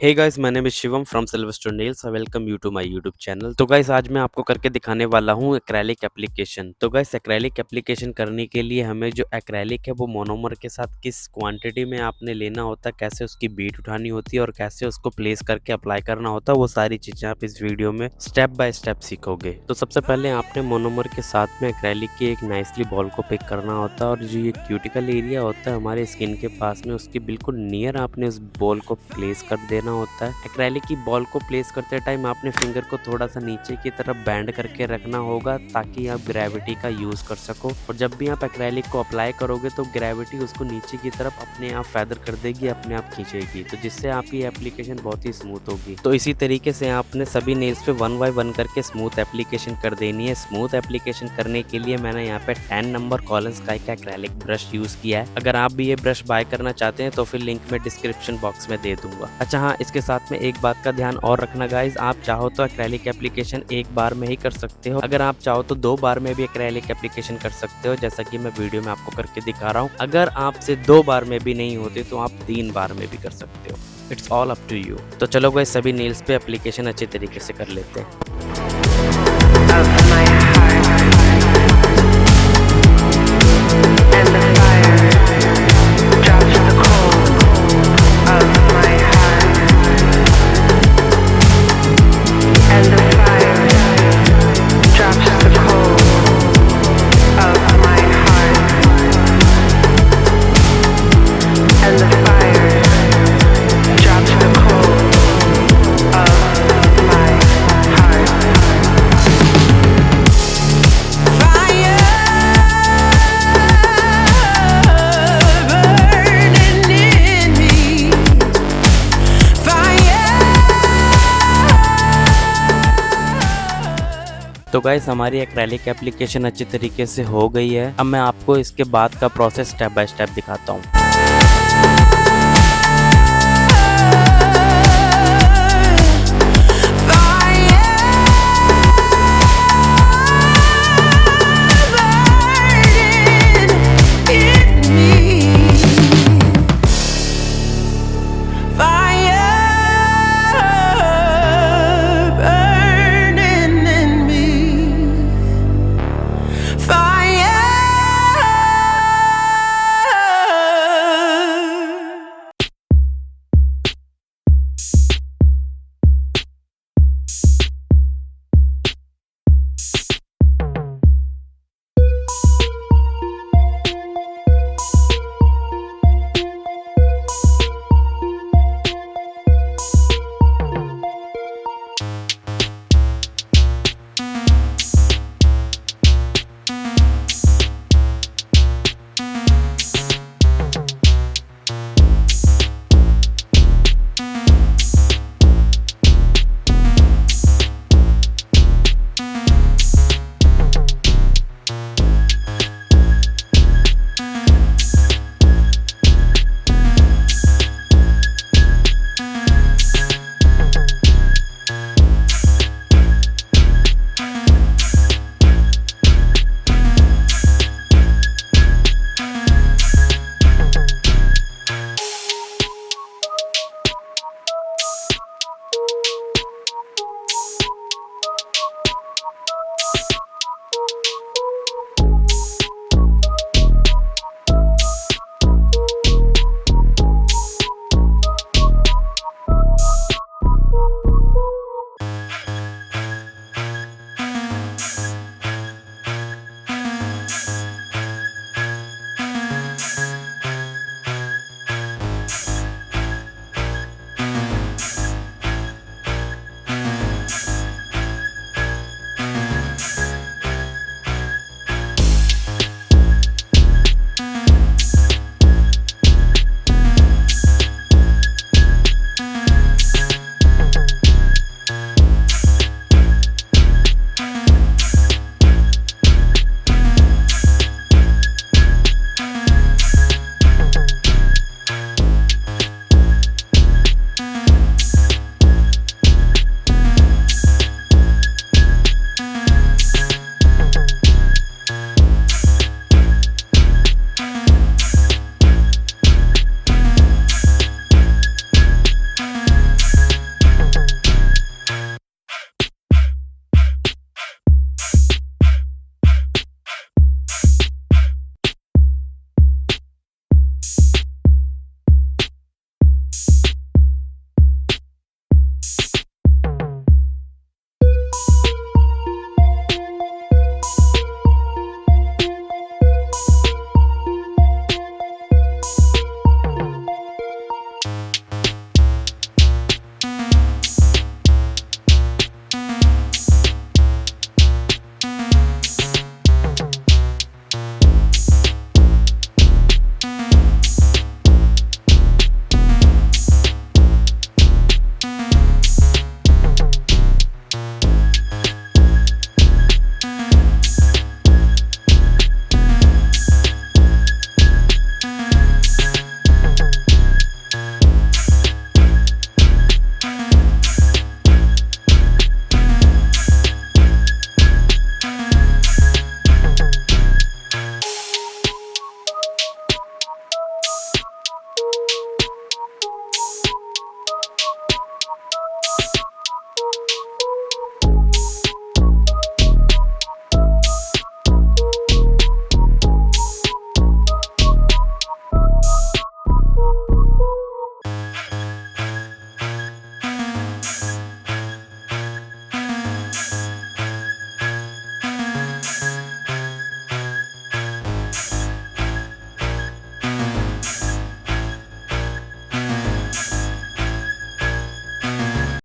Hey guys, my name is Shivam from silverstone nails. I welcome you to my YouTube channel. तो guys, आज मैं आपको करके दिखाने वाला हूँ एक्रेलिक एप्लीकेशन। तो गाइस, एक्रेलिक एप्लीकेशन करने के लिए हमें जो एक्रेलिक है वो मोनोमर के साथ किस क्वांटिटी में आपने लेना होता है, कैसे उसकी बीट उठानी होती है और कैसे उसको प्लेस करके अप्लाई करना होता है, वो सारी चीजें आप इस वीडियो में स्टेप बाय स्टेप सीखोगे। तो सबसे पहले आपने मोनोमर के साथ में एक्रेलिक की एक नाइसली बॉल को पिक करना होता है और जो ये क्यूटिकल एरिया होता है हमारे स्किन के पास में, उसके बिल्कुल नियर आपने उस बॉल को प्लेस कर देना होता है। एक्रेलिक की बॉल को प्लेस करते टाइम आपने फिंगर को थोड़ा सा नीचे की तरफ बैंड करके रखना होगा ताकि आप ग्रेविटी का यूज कर सको। और जब भी आप एक्रेलिक को अप्लाई करोगे तो ग्रेविटी उसको नीचे की तरफ अपने आप फेदर कर देगी, अपने आप खींचेगी, तो जिससे आपकी एप्लीकेशन बहुत ही स्मूथ होगी। तो इसी तरीके से आपने सभी नेल्स पे 1 बाय 1 करके स्मूथ एप्लीकेशन कर देनी है। स्मूथ एप्लीकेशन करने के लिए मैंने यहाँ पे 10 नंबर कॉलर स्काई का एक्रेलिक ब्रश यूज किया है। अगर आप भी ये ब्रश बाय करना चाहते हैं तो फिर लिंक में डिस्क्रिप्शन बॉक्स में दे दूंगा। अच्छा हाँ, इसके साथ में एक बात का ध्यान और रखना गाइज, आप चाहो तो एक्रेलिक एप्लीकेशन एक बार में ही कर सकते हो। अगर आप चाहो तो 2 बार में भी एक्रेलिक एप्लीकेशन कर सकते हो, जैसा कि मैं वीडियो में आपको करके दिखा रहा हूँ। अगर आपसे 2 बार में भी नहीं होते तो आप 3 बार में भी कर सकते हो। It's all up to you. तो चलो गाइज, सभी नेल्स पे एप्लीकेशन अच्छे तरीके से कर लेते हैं। तो गाइस, हमारी एक्रेलिक एप्लीकेशन अच्छी तरीके से हो गई है। अब मैं आपको इसके बाद का प्रोसेस स्टेप बाय स्टेप दिखाता हूँ।